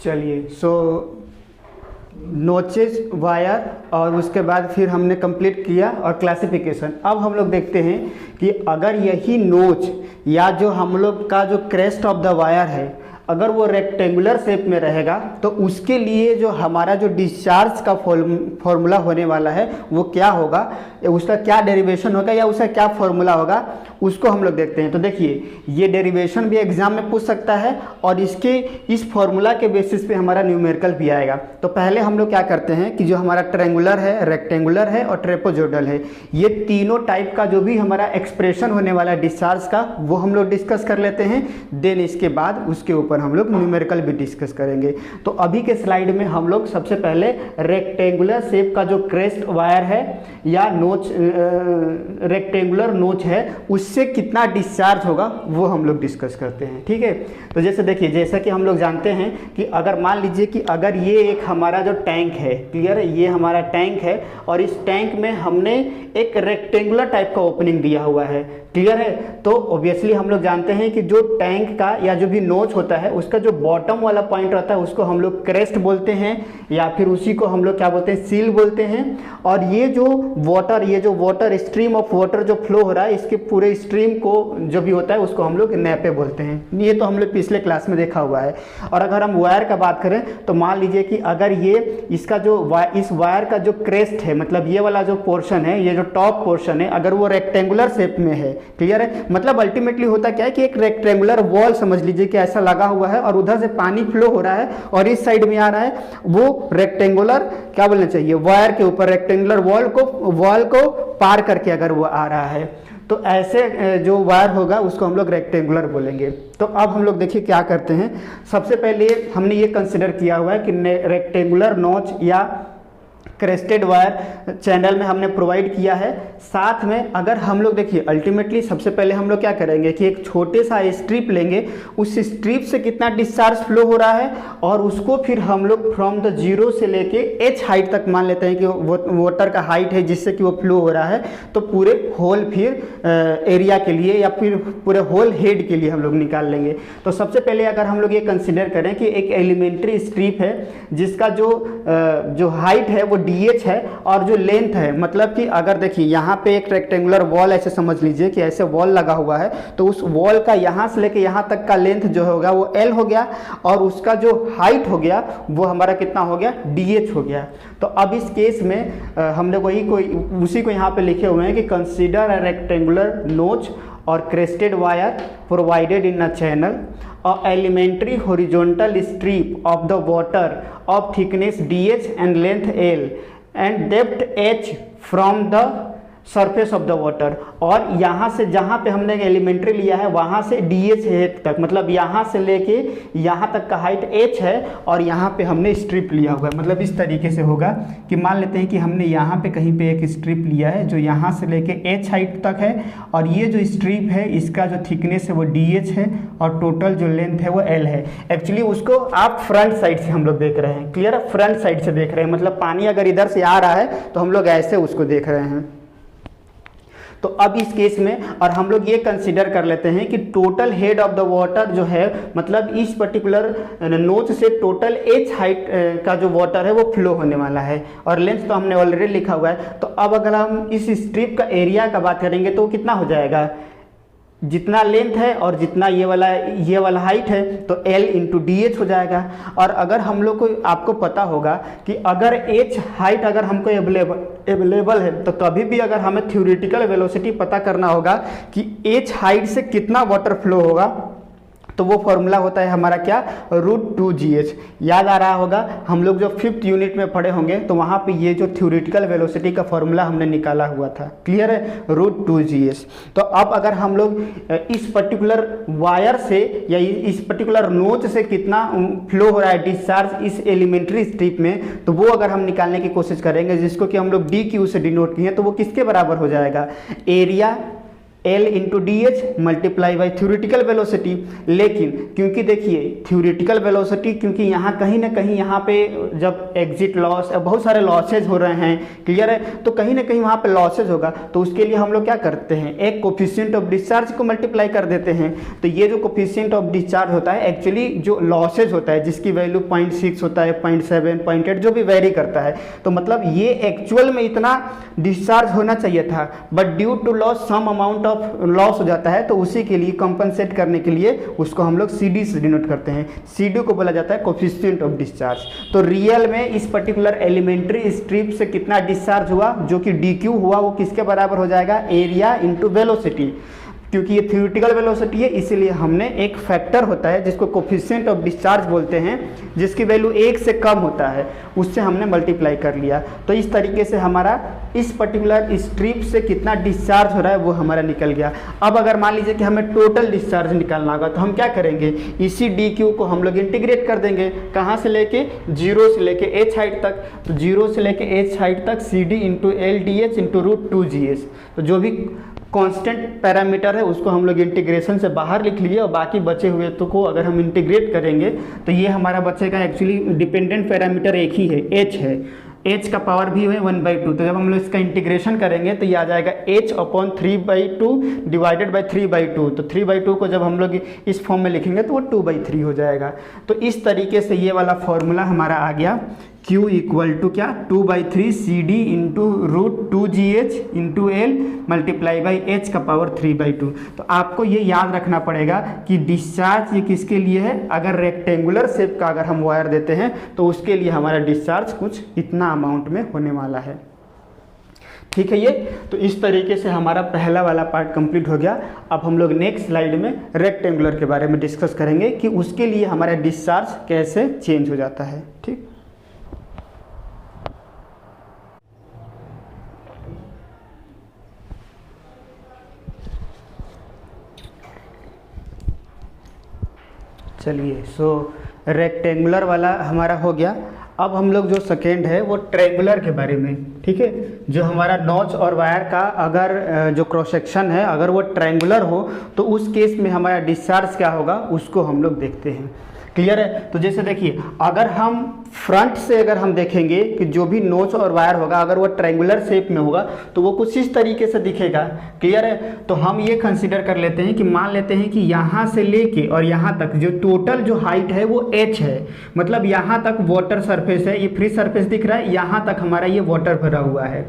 चलिए, notches wire और उसके बाद फिर हमने कंप्लीट किया और क्लासिफिकेशन। अब हम लोग देखते हैं कि अगर यही नोच या जो हम लोग का जो क्रेस्ट ऑफ द वायर है अगर वो रेक्टेंगुलर शेप में रहेगा तो उसके लिए जो हमारा जो डिस्चार्ज का फॉर्मूला होने वाला है वो क्या होगा, उसका क्या डेरिवेशन होगा या उसका क्या फॉर्मूला होगा, उसको हम लोग देखते हैं। तो देखिए, ये डेरिवेशन भी एग्जाम में पूछ सकता है और इसके इस फॉर्मूला के बेसिस पे हमारा न्यूमेरिकल भी आएगा। तो पहले हम लोग क्या करते हैं कि जो हमारा ट्रायंगुलर है, रेक्टेंगुलर है और ट्रेपेजोइडल है, ये तीनों टाइप का जो भी हमारा एक्सप्रेशन होने वाला है डिस्चार्ज का वो हम लोग डिस्कस कर लेते हैं। देन इसके बाद उसके ऊपर हम लोग न्यूमेरिकल भी डिस्कस करेंगे। तो अभी के स्लाइड में हम लोग सबसे पहले रेक्टेंगुलर शेप का जो क्रेस्ट वायर है या नोच, रेक्टेंगुलर नोच है, उससे कितना डिस्चार्ज होगा वो हम लोग डिस्कस करते हैं। ठीक है, तो जैसे देखिए, जैसा कि हम लोग जानते हैं कि अगर मान लीजिए कि अगर ये एक हमारा जो टैंक है, क्लियर है, ये हमारा टैंक है और इस टैंक में हमने एक रेक्टेंगुलर टाइप का ओपनिंग दिया हुआ है, क्लियर है। तो ऑब्वियसली हम लोग जानते हैं कि जो टैंक का या जो भी नोच होता है उसका जो बॉटम वाला पॉइंट रहता है उसको हम लोग क्रेस्ट बोलते हैं या फिर उसी को हम लोग क्या बोलते हैं, सील बोलते हैं। और ये जो वाटर स्ट्रीम ऑफ वाटर जो फ्लो हो रहा है, इसके पूरे स्ट्रीम को जो भी होता है उसको हम लोग नैपे बोलते हैं। ये तो हम लोग पिछले क्लास में देखा हुआ है। और अगर हम वायर का बात करें तो मान लीजिए कि अगर ये इसका जो इस वायर का जो क्रेस्ट है, मतलब ये वाला जो पोर्शन है, ये जो टॉप पोर्शन है, अगर वो रेक्टेंगुलर शेप में है, क्लियर है, मतलब अल्टीमेटली होता क्या है कि एक रेक्टेंगुलर वॉल समझ लीजिए कि ऐसा लगा हुआ है और उधर से पानी फ्लो हो रहा है और इस साइड में आ रहा है, वो रेक्टेंगुलर क्या बोलना चाहिए, वायर के ऊपर रेक्टेंगुलर वॉल को पार करके अगर वो आ रहा है तो ऐसे जो वायर होगा उसको हम लोग रेक्टेंगुलर बोलेंगे। तो अब हम लोग देखिए क्या करते हैं। सबसे पहले हमने ये कंसिडर किया हुआ है कि रेक्टेंगुलर नोच या क्रेस्टेड वायर चैनल में हमने प्रोवाइड किया है। साथ में अगर हम लोग देखिए अल्टीमेटली सबसे पहले हम लोग क्या करेंगे कि एक छोटे सा स्ट्रिप लेंगे, उस स्ट्रिप से कितना डिस्चार्ज फ्लो हो रहा है और उसको फिर हम लोग फ्रॉम द जीरो से लेके एच हाइट तक मान लेते हैं कि वाटर का हाइट है जिससे कि वो फ्लो हो रहा है। तो पूरे होल फिर एरिया के लिए या फिर पूरे होल हेड के लिए हम लोग निकाल लेंगे। तो सबसे पहले अगर हम लोग ये कंसिडर करें कि एक एलिमेंट्री स्ट्रिप है जिसका जो हाइट है वो DH है और जो लेंथ है, मतलब कि अगर देखिए यहाँ पे एक रेक्टेंगुलर वॉल ऐसे समझ लीजिए कि ऐसे वॉल लगा हुआ है, तो उस वॉल का यहाँ से लेके यहाँ तक का लेंथ जो होगा वो L हो गया और उसका जो हाइट हो गया वो हमारा कितना हो गया, DH हो गया। तो अब इस केस में हम लोग उसी को यहाँ पे लिखे हुए हैं कि कंसीडर अ रेक्टेंगुलर नोच और crested wire provided in a channel or elementary horizontal strip of the water of thickness DH and length L and depth H from the surface of the water. और यहाँ से जहाँ पे हमने elementary लिया है वहाँ से DH तक, मतलब यहाँ से लेके यहाँ तक का हाइट H है और यहाँ पे हमने स्ट्रिप लिया हुआ है। मतलब इस तरीके से होगा कि मान लेते हैं कि हमने यहाँ पे कहीं पे एक स्ट्रिप लिया है जो यहाँ से लेके H हाइट तक है और ये जो स्ट्रिप है इसका जो थिकनेस है वो DH है और टोटल जो लेंथ है वो L है। एक्चुअली उसको आप फ्रंट साइड से हम लोग देख रहे हैं, क्लियर है, फ्रंट साइड से देख रहे हैं, मतलब पानी अगर इधर से आ रहा है तो हम लोग ऐसे उसको देख रहे हैं। तो अब इस केस में और हम लोग ये कंसीडर कर लेते हैं कि total head of the water जो है, मतलब इस पर्टिकुलर नोच से टोटल H हाइट का जो वाटर है वो फ्लो होने वाला है और लेंथ तो हमने ऑलरेडी लिखा हुआ है। तो अब अगर हम इस स्ट्रिप का एरिया का बात करेंगे तो कितना हो जाएगा, जितना लेंथ है और जितना ये वाला हाइट है तो L इंटू DH हो जाएगा। और अगर हम लोग को आपको पता होगा कि अगर H हाइट अगर हमको अवेलेबल है तो कभी भी अगर हमें थ्योरेटिकल वेलोसिटी पता करना होगा कि H हाइट से कितना वाटर फ्लो होगा तो वो फॉर्मूला होता है हमारा क्या, √2GH। याद आ रहा होगा हम लोग जो 5th यूनिट में पढ़े होंगे तो वहाँ पे ये जो थ्योरेटिकल वेलोसिटी का फॉर्मूला हमने निकाला हुआ था, क्लियर है, √2GH। तो अब अगर हम लोग इस पर्टिकुलर वायर से या इस पर्टिकुलर नोच से कितना फ्लो हो रहा है डिस्चार्ज इस एलिमेंट्री स्ट्रिप में, तो वो अगर हम निकालने की कोशिश करेंगे जिसको कि हम लोग DQ से डिनोट किए हैं, तो वो किसके बराबर हो जाएगा, area L into D H multiply by theoretical velocity. लेकिन क्योंकि देखिए थ्योरेटिकल वेलोसिटी, क्योंकि यहाँ कहीं ना कहीं यहाँ पे जब एग्जिट लॉस, बहुत सारे लॉसेज हो रहे हैं, क्लियर है, तो कहीं ना कहीं वहाँ पे लॉसेज होगा, तो उसके लिए हम लोग क्या करते हैं, एक कोफिशिएंट ऑफ डिस्चार्ज को मल्टीप्लाई कर देते हैं। तो ये जो कोफिशिएंट ऑफ डिस्चार्ज होता है एक्चुअली जो लॉसेज होता है जिसकी वैल्यू 0.6 होता है, 0.7, 0.8 जो भी वेरी करता है, तो मतलब ये एक्चुअल में इतना डिस्चार्ज होना चाहिए था, but due to loss some amount of loss हो जाता है, तो उसी के लिए कंपनसेट करने के लिए उसको हम लोग CD से डिनोट करते हैं। CD को बोला जाता है कोफिशिएंट ऑफ डिस्चार्ज। तो रियल में इस पर्टिकुलर एलिमेंट्री स्ट्रिप से कितना डिस्चार्ज हुआ, जो कि DQ हुआ, वो किसके बराबर हो जाएगा, एरिया इंटू वेलोसिटी। क्योंकि ये थ्योरेटिकल वेलोसिटी है इसीलिए हमने एक फैक्टर होता है जिसको कोफिशिएंट ऑफ डिस्चार्ज बोलते हैं, जिसकी वैल्यू 1 से कम होता है, उससे हमने मल्टीप्लाई कर लिया। तो इस तरीके से हमारा इस पर्टिकुलर स्ट्रिप से कितना डिस्चार्ज हो रहा है वो हमारा निकल गया। अब अगर मान लीजिए कि हमें टोटल डिस्चार्ज निकालना होगा तो हम क्या करेंगे, इसी DQ को हम लोग इंटीग्रेट कर देंगे, कहाँ से लेके, 0 से लेके h हाइट तक। तो 0 से लेके h हाइट तक CD into LDH into √2GH। तो जो भी कांस्टेंट पैरामीटर है उसको हम लोग इंटीग्रेशन से बाहर लिख लिए, और बाकी बचे हुए तो को अगर हम इंटीग्रेट करेंगे तो ये हमारा बचेगा, एक्चुअली डिपेंडेंट पैरामीटर एक ही है, h है, h का पावर भी है 1/2। तो जब हम लोग इसका इंटीग्रेशन करेंगे तो ये आ जाएगा h/3/2 डिवाइडेड बाई 3/2। तो 3/2 को जब हम लोग इस फॉर्म में लिखेंगे तो वो 2/3 हो जाएगा। तो इस तरीके से ये वाला फॉर्मूला हमारा आ गया, Q इक्वल टू क्या, 2/3 CD into √2GH into L multiply by h का पावर 3/2। तो आपको ये याद रखना पड़ेगा कि डिस्चार्ज ये किसके लिए है, अगर रेक्टेंगुलर शेप का अगर हम वायर देते हैं तो उसके लिए हमारा डिस्चार्ज कुछ इतना अमाउंट में होने वाला है। ठीक है ये, तो इस तरीके से हमारा पहला वाला पार्ट कंप्लीट हो गया। अब हम लोग नेक्स्ट स्लाइड में रेक्टेंगुलर के बारे में डिस्कस करेंगे कि उसके लिए हमारा डिस्चार्ज कैसे चेंज हो जाता है। ठीक, चलिए, सो रेक्टेंगुलर वाला हमारा हो गया। अब हम लोग जो सेकेंड है वो ट्रायंगुलर के बारे में, ठीक है, जो हमारा नॉच और वायर का अगर जो क्रॉस सेक्शन है अगर वो ट्रायंगुलर हो तो उस केस में हमारा डिस्चार्ज क्या होगा उसको हम लोग देखते हैं। क्लियर है। तो जैसे देखिए, अगर हम फ्रंट से अगर हम देखेंगे कि जो भी नोच और वायर होगा अगर वो ट्रायंगुलर शेप में होगा तो वो कुछ इस तरीके से दिखेगा। क्लियर है। तो हम ये कंसीडर कर लेते हैं कि मान लेते हैं कि यहाँ से लेके और यहाँ तक जो टोटल जो हाइट है वो h है, मतलब यहाँ तक वाटर सरफेस है, ये फ्री सरफेस दिख रहा है, यहाँ तक हमारा ये वाटर भरा हुआ है।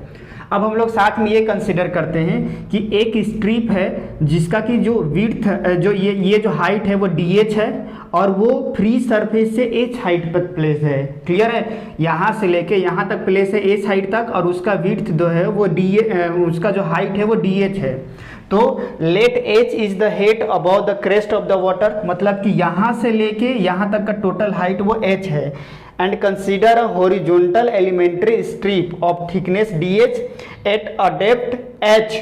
अब हम लोग साथ में ये कंसीडर करते हैं कि एक स्ट्रिप है जिसका कि जो विड्थ जो ये जो हाइट है वो DH है और वो फ्री सरफेस से h हाइट पर प्लेस है। क्लियर है। यहाँ से लेके यहाँ तक प्लेस है h हाइट तक और उसका विड्थ जो है वो उसका जो हाइट है वो DH है। तो let h is the height about the crest of the water, मतलब कि यहाँ से लेके यहाँ तक का टोटल हाइट वो h है। And consider a horizontal elementary strip of thickness DH at a depth h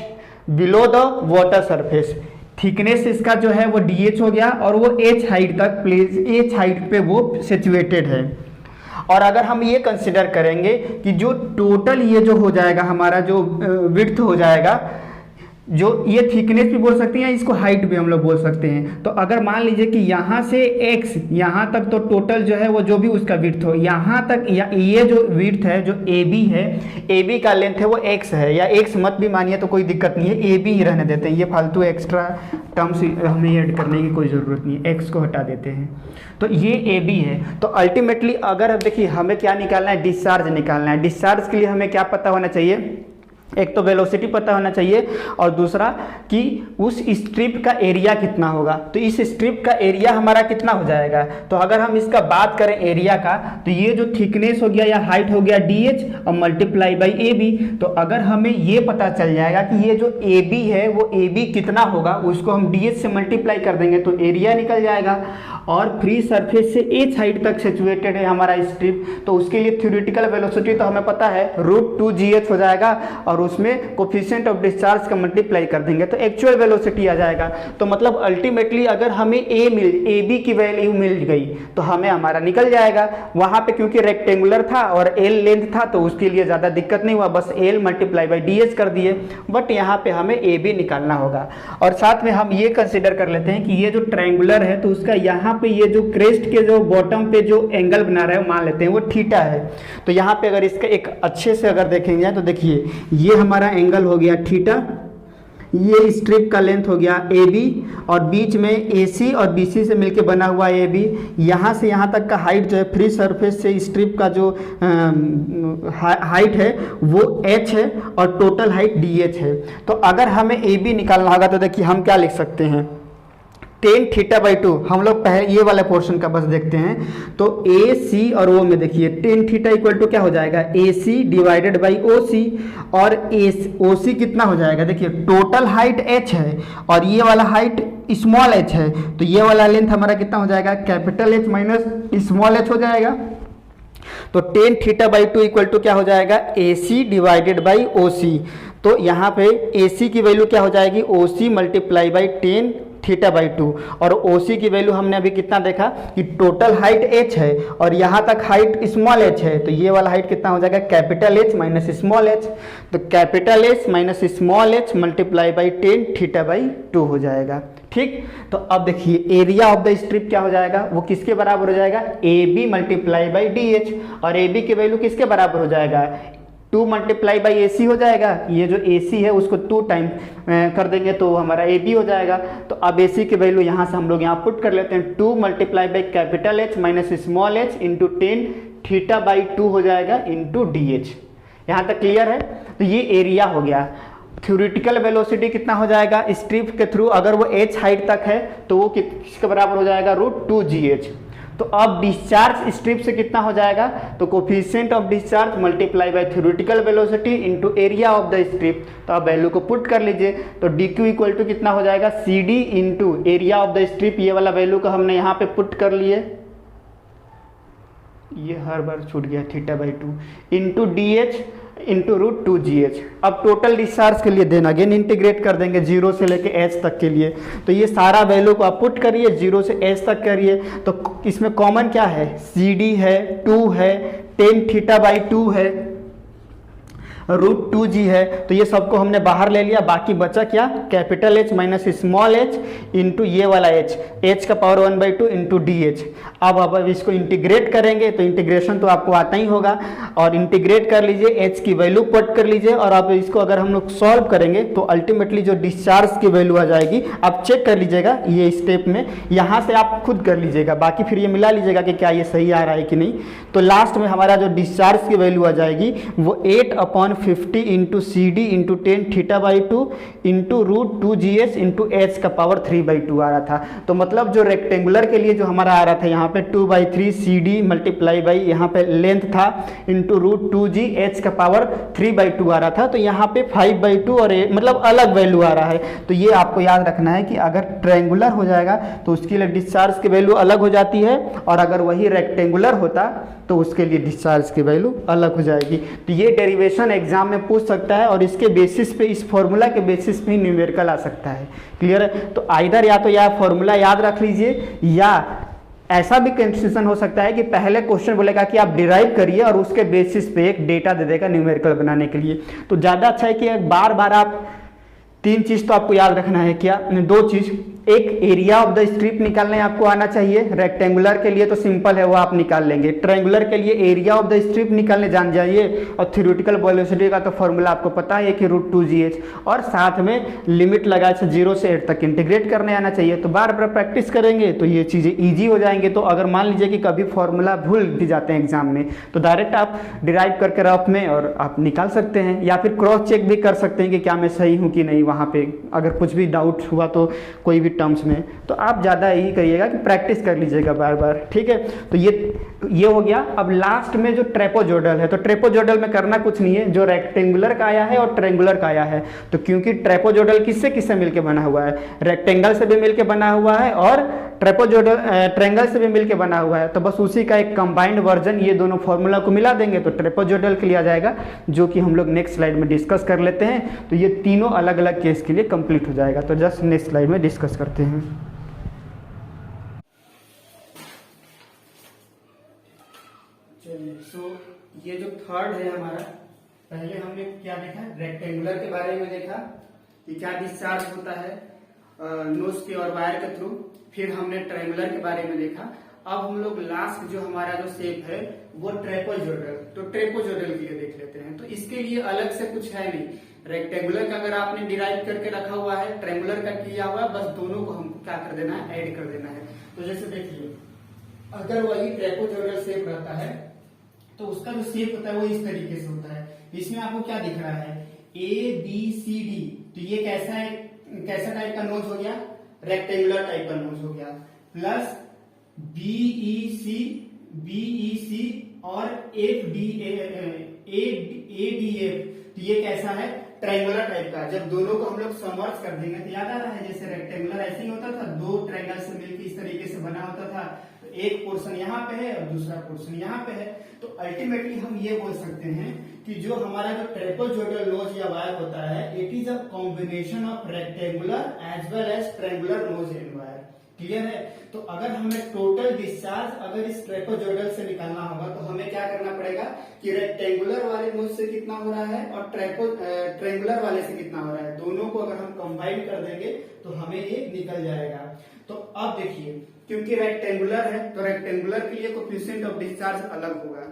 below the water surface। Thickness इसका जो है वो DH हो गया और वो h हाइट तक प्लेस h हाइट पे वो सिचुएटेड है। और अगर हम ये कंसिडर करेंगे कि जो टोटल ये जो हो जाएगा हमारा जो विड्थ हो जाएगा, जो ये थिकनेस भी बोल सकते हैं, इसको हाइट भी हम लोग बोल सकते हैं। तो अगर मान लीजिए कि यहाँ से x यहाँ तक तो टोटल जो है वो जो भी उसका विड्थ हो, यहाँ तक ये जो विड्थ है जो AB है, AB का लेंथ है वो x है, या x मत भी मानिए तो कोई दिक्कत नहीं है, AB ही रहने देते हैं, ये फालतू एक्स्ट्रा टर्म्स हमें ऐड करने की कोई ज़रूरत नहीं है, x को हटा देते हैं। तो ये AB है। तो अल्टीमेटली अगर अब देखिए हमें क्या निकालना है, डिस्चार्ज निकालना है। डिस्चार्ज के लिए हमें क्या पता होना चाहिए, एक तो वेलोसिटी पता होना चाहिए और दूसरा कि उस स्ट्रिप का एरिया कितना होगा। तो इस स्ट्रिप का एरिया हमारा कितना हो जाएगा, तो अगर हम इसका बात करें एरिया का, तो ये जो थिकनेस हो गया या हाइट हो गया DH और मल्टीप्लाई बाई AB। तो अगर हमें ये पता चल जाएगा कि ये जो AB है वो AB कितना होगा, उसको हम DH से मल्टीप्लाई कर देंगे तो एरिया निकल जाएगा। और फ्री सरफेस से एच हाइट तक सिचुएटेड है हमारा स्ट्रिप, तो उसके लिए थ्योरेटिकल वेलोसिटी तो हमें पता है √2gh हो जाएगा और उसमें कोफिशिएंट ऑफ डिस्चार्ज का मल्टीप्लाई कर देंगे तो एक्चुअल वेलोसिटी आ जाएगा। तो मतलब अल्टीमेटली अगर हमें ए बी की वैल्यू मिल गई तो हमें हमारा निकल जाएगा। वहां पे क्योंकि रेक्टेंगुलर था और एल लेंथ था तो उसके लिए ज़्यादा दिक्कत नहीं हुआ, बस L multiply by D H कर दिए, बट यहाँ पे हमें ए बी निकालना होगा। और साथ में हम ये कंसिडर कर लेते हैं कि ये जो ट्रायंगुलर है तो उसका यहाँ पे ये जो क्रेस्ट के जो बॉटम पे जो एंगल बना रहा है मान लेते हैं वो थीटा है। तो यहाँ पे अगर इसका एक अच्छे से अगर देखेंगे तो देखिए ये हमारा एंगल हो गया थीटा, ये स्ट्रिप का लेंथ हो गया ए बी और बीच में ए सी और बी सी से मिलके बना हुआ ए बी। यहाँ से यहाँ तक का हाइट जो है फ्री सरफेस से स्ट्रिप का जो हाइट है वो h है और टोटल हाइट डी एच है। तो अगर हमें ए बी निकालना होगा तो देखिए हम क्या लिख सकते हैं, tan θ/2। हम लोग पहले ये वाला पोर्शन का बस देखते हैं तो ए सी और ओ में देखिए tan θ इक्वल टू क्या हो जाएगा ए सी डिवाइडेड बाई ओ सी, और ओ सी कितना हो जाएगा, देखिए टोटल हाइट h है और ये वाला हाइट स्मॉल h है, तो ये वाला लेंथ हमारा कितना हो जाएगा capital H minus small h हो जाएगा। तो tan θ/2 इक्वल टू क्या हो जाएगा ए सी डिवाइडेड बाई ओ सी। तो यहाँ पे ए सी की वैल्यू क्या हो जाएगी ओ सी मल्टीप्लाई बाई tan θ/2 और OC की वैल्यू हमने अभी कितना देखा कि टोटल हाइट h है और यहाँ तक हाइट स्मॉल h है, तो ये वाला हाइट कितना हो जाएगा capital H minus small h। तो capital H minus small h multiply by tan θ/2 हो जाएगा। ठीक, तो अब देखिए एरिया ऑफ द स्ट्रिप क्या हो जाएगा, वो किसके बराबर हो जाएगा A B multiply by D H, और ए बी की वैल्यू किसके बराबर हो जाएगा 2 मल्टीप्लाई बाई ए सी हो जाएगा। ये जो ए सी है उसको 2 टाइम कर देंगे तो हमारा ए बी हो जाएगा। तो अब ए सी की वैल्यू यहाँ से हम लोग यहाँ पुट कर लेते हैं 2 multiply by capital H minus small h into tan θ/2 हो जाएगा इंटू डी एच। यहाँ तक क्लियर है। तो ये एरिया हो गया। थ्योरेटिकल वेलोसिटी कितना हो जाएगा स्ट्रिप के थ्रू, अगर वो h हाइट तक है तो वो किसके बराबर हो जाएगा √2gh। तो अब डिस्चार्ज स्ट्रिप से कितना हो जाएगा, तो coefficient of discharge multiply by theoretical velocity into area of the strip. तो आप वैल्यू को पुट कर लीजिए तो dq इक्वल टू कितना हो जाएगा cd into area of the strip. ये वाला वैल्यू को हमने यहाँ पे पुट कर लिए, ये हर बार छूट गया θ/2 into D H into √2gh। अब टोटल डिस्चार्ज के लिए देन अगेन इंटीग्रेट कर देंगे 0 से लेके h तक के लिए। तो ये सारा वैल्यू को आप पुट करिए 0 से h तक करिए। तो इसमें कॉमन क्या है cd है 2 है tan θ/2 है √2g है। तो ये सबको हमने बाहर ले लिया, बाकी बचा क्या capital H minus small h into ये वाला h का पावर 1/2 इंटू डी एच। अब इसको इंटीग्रेट करेंगे तो इंटीग्रेशन तो आपको आता ही होगा और इंटीग्रेट कर लीजिए h की वैल्यू पुट कर लीजिए और अब इसको अगर हम लोग सॉल्व करेंगे तो अल्टीमेटली जो डिस्चार्ज की वैल्यू आ जाएगी आप चेक कर लीजिएगा ये स्टेप में, यहाँ से आप खुद कर लीजिएगा, बाकी फिर ये मिला लीजिएगा कि क्या ये सही आ रहा है कि नहीं। तो लास्ट में हमारा जो डिस्चार्ज की वैल्यू आ जाएगी वो 8/50 into C D into tan θ/2 into √2gh into h का पावर 3/2 आ रहा था। तो मतलब जो रेक्टेंगुलर के लिए जो हमारा आ रहा था यहाँ पे 2/3 CD मल्टीप्लाई बाई यहाँ पे लेंथ था इंटू √2g h का पावर 3/2 आ रहा था। तो यहाँ पे 5/2 और मतलब अलग वैल्यू आ रहा है। तो ये आपको याद रखना है कि अगर ट्रायंगुलर हो जाएगा तो उसके लिए डिस्चार्ज की वैल्यू अलग हो जाती है और अगर वही रेक्टेंगुलर होता तो उसके लिए डिस्चार्ज की वैल्यू अलग हो जाएगी। तो ये डेरिवेशन एग्जाम में पूछ सकता है और इसके बेसिस पे इस फॉर्मूला के बेसिस पे ही न्यूमेरिकल आ सकता है। क्लियर है। तो आइदर या तो यह फॉर्मूला याद रख लीजिए या ऐसा भी कंफ्यूजन हो सकता है कि पहले क्वेश्चन बोलेगा कि आप डिराइव करिए और उसके बेसिस पे एक डेटा दे देगा न्यूमेरिकल बनाने के लिए। तो ज़्यादा अच्छा है कि बार बार आप 3 चीज़ तो आपको याद रखना है, क्या 2 चीज़, एक एरिया ऑफ द स्ट्रिप निकालने आपको आना चाहिए। रेक्टेंगुलर के लिए तो सिंपल है वो आप निकाल लेंगे, ट्रायंगुलर के लिए एरिया ऑफ द स्ट्रिप निकालने जान जाइए और थ्योरेटिकल वेलोसिटी का तो फॉर्मूला आपको पता है कि √2gh और साथ में लिमिट लगा 0 से 8 तक इंटीग्रेट करने आना चाहिए। तो बार बार प्रैक्टिस करेंगे तो ये चीज़ें ईजी हो जाएंगे। तो अगर मान लीजिए कि कभी फॉर्मूला भूल भी जाते हैं एग्जाम में तो डायरेक्ट आप डिराइव करके रफ में और आप निकाल सकते हैं या फिर क्रॉस चेक भी कर सकते हैं कि क्या मैं सही हूँ कि नहीं। वहाँ पे अगर कुछ भी डाउट हुआ तो कोई भी टर्म्स में तो आप ज़्यादा यही करिएगा कि प्रैक्टिस कर लीजिएगा बार बार। ठीक है। तो ये हो गया। अब लास्ट में जो ट्रेपोजोडल है तो ट्रेपोजोडल में करना कुछ नहीं है, जो रेक्टेंगुलर का आया है और ट्रायंगुलर का आया है। तो क्योंकि ट्रेपोजोडल किससे किससे मिलके बना हुआ है, रेक्टेंगल से भी मिलके बना हुआ है और ट्रेपोजोइडल ट्रायंगल से भी मिलके बना हुआ है, तो बस उसी का एक कंबाइंड वर्जन ये दोनों फॉर्मूला को मिला देंगे तो ट्रेपोजोइडल के लिए आ जाएगा, जो कि हम लोग नेक्स्ट स्लाइड में डिस्कस कर लेते हैं। तो ये तीनों अलग अलग केस के लिए कंप्लीट हो जाएगा, तो जस्ट नेक्स्ट स्लाइड में डिस्कस करते हैं। चलिए, सो ये जो थर्ड है हमारा, पहले हमने क्या देखा, रेक्टेंगुलर के बारे में देखा कि क्या डिस्चार्ज होता है नोज के और वायर के थ्रू। फिर हमने ट्रायंगुलर के बारे में देखा। अब हम लोग लास्ट जो हमारा जो शेप है वो ट्रेपोजोइडल, तो ट्रेपोजोइडल के लिए देख लेते हैं। तो इसके लिए अलग से कुछ है नहीं, रेक्टेंगुलर का अगर आपने डिराइव करके रखा हुआ है, ट्रायंगुलर का किया हुआ है, बस दोनों को हमको क्या कर देना है, ऐड कर देना है। तो जैसे देखिए, अगर वही ट्रेपोजोइडल शेप रहता है तो उसका जो शेप होता है वो इस तरीके से होता है। इसमें आपको क्या दिख रहा है, ABCD, तो ये कैसा टाइप का नोज हो गया, रेक्टेंगुलर टाइप का नोज हो गया। प्लस BEC और ADF, तो ये कैसा है, ट्रायंगुलर टाइप का। जब दोनों को हम लोग समवर्स कर देंगे तो याद आ रहा है, जैसे रेक्टेंगुलर ऐसे ही होता था, दो ट्रायंगल से मिलकर इस तरीके से बना होता था, तो एक पोर्शन यहाँ पे है और दूसरा पोर्शन यहाँ पे है। तो अल्टीमेटली हम ये बोल सकते हैं कि जो हमारा जो ट्रेपोजोइडल नोज या वायर होता है, it is a combination of rectangular as well as triangular notch and weir. Clear है? तो अगर हमें टोटल डिस्चार्ज अगर इस ट्रेपोजोइडल से निकालना होगा तो हमें क्या करना पड़ेगा कि रेक्टेंगुलर वाले नोज से कितना हो रहा है और ट्रायंगुलर वाले से कितना हो रहा है, दोनों को अगर हम कंबाइन कर देंगे तो हमें ये निकल जाएगा। तो अब देखिए, क्योंकि रेक्टेंगुलर है तो रेक्टेंगुलर के लिए कोफिशिएंट ऑफ डिस्चार्ज अलग होगा,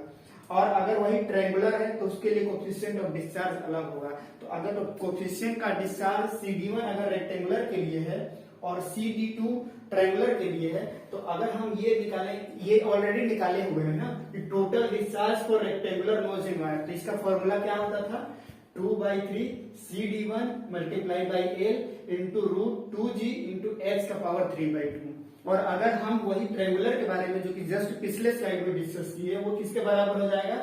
और अगर वही ट्रायंगुलर है तो उसके लिए कोफिशिएंट ऑफ डिस्चार्ज अलग होगा। तो अगर कोफिशिएंट का डिस्चार्ज CD1 अगर रेक्टेंगुलर के लिए है और CD2 ट्रायंगुलर के लिए है, तो अगर हम ये निकालें, ये ऑलरेडी निकाले हुए हैं ना कि total discharge for rectangular notch and weir, तो इसका फॉर्मूला क्या होता था, 2/3 CD1 multiply by L into √2G into H का पावर 3/2। और अगर हम वही ट्रायंगुलर के बारे में जो कि जस्ट पिछले स्लाइड में डिस्कस किए, वो किसके बराबर हो जाएगा,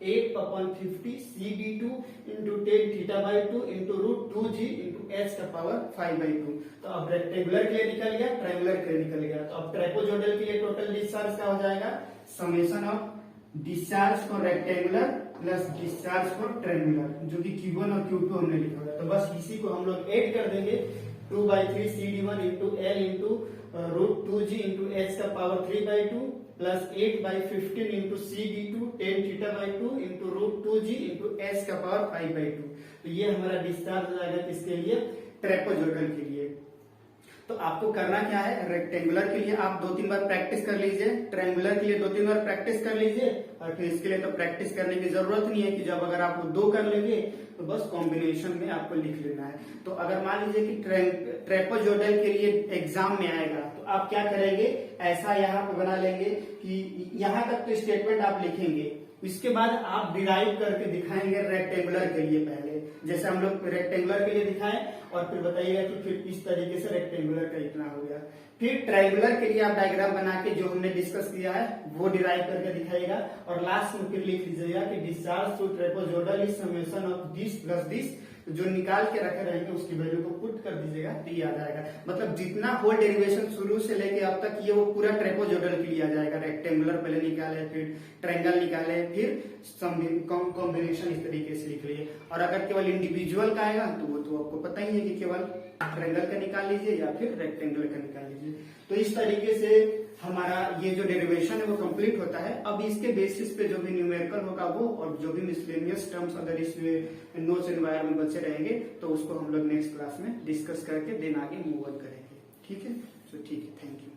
8/50 CD2 into 10θ/2 into √2G into H का पावर 5/2। तो अब रेक्टेंगुलर के लिए निकल गया, ट्रायंगुलर के लिए निकल गया। तो अब ट्रेपोजोइडल के लिए टोटल डिस्चार्ज क्या हो जाएगा, summation of discharge for rectangular plus discharge for triangular, जो कि Q1 और Q2 हमने लिखा हुआ है। तो बस इसी को हम लोग ऐड कर देंगे, 2/3 CD1 into L into √2G into H का पावर 3/2 प्लस 8/15 into CD2 10θ/2 into √2G into H का पावर 5/2। तो ये हमारा डिस्चार्ज हो जाएगा किसके लिए, ट्रेपोजोइडल के लिए। तो आपको करना क्या है, रेक्टेंगुलर के लिए आप 2-3 बार प्रैक्टिस कर लीजिए, ट्रायंगुलर के लिए 2-3 बार प्रैक्टिस कर लीजिए, और फिर इसके लिए तो प्रैक्टिस करने की जरूरत नहीं है कि जब अगर आप 2 कर लेंगे तो बस कॉम्बिनेशन में आपको लिख लेना है। तो अगर मान लीजिए कि ट्रेपोजोइडल के लिए एग्जाम में आएगा तो आप क्या करेंगे, ऐसा यहाँ पे बना लेंगे कि यहाँ तक तो स्टेटमेंट आप लिखेंगे, इसके बाद आप डिराइव करके दिखाएंगे रेक्टेंगुलर के लिए पहले, जैसे हम लोग रेक्टेंगुलर के लिए दिखाएं, और फिर बताइएगा कि फिर इस तरीके से रेक्टेंगुलर का इतना हो गया। फिर ट्रायंगुलर के लिए आप डायग्राम बना के जो हमने डिस्कस किया है वो डिराइव करके दिखाइएगा, और लास्ट में फिर लिख लीजिएगा कि discharge through trapezoidal is summation of this plus this, जो निकाल के रखे रहेंगे उसकी वैल्यू को पुट कर दीजिएगा तो ये आ जाएगा। मतलब जितना होल डेरिवेशन शुरू से लेके अब तक ये वो पूरा ट्रेपोजोइडल के लिए आ जाएगा। रेक्टेंगुलर पहले निकाले, फिर ट्रायंगल निकाले, फिर कॉम्बिनेशन इस तरीके से लिख लिए। और अगर केवल इंडिविजुअल का आएगा तो वो तो आपको पता ही है कि केवल ट्रायंगल का निकाल लीजिए या फिर रेक्टेंगल का निकाल लीजिए। तो इस तरीके से हमारा ये जो डेरिवेशन है वो कंप्लीट होता है। अब इसके बेसिस पे जो भी न्यूमेरिकल होगा वो, और जो भी मिसलेनियस टर्म्स अगर इस नोट्स एंड वायर में बचे रहेंगे तो उसको हम लोग नेक्स्ट क्लास में डिस्कस करके देन आगे मूव ऑन करेंगे। ठीक है, तो ठीक है, थैंक यू।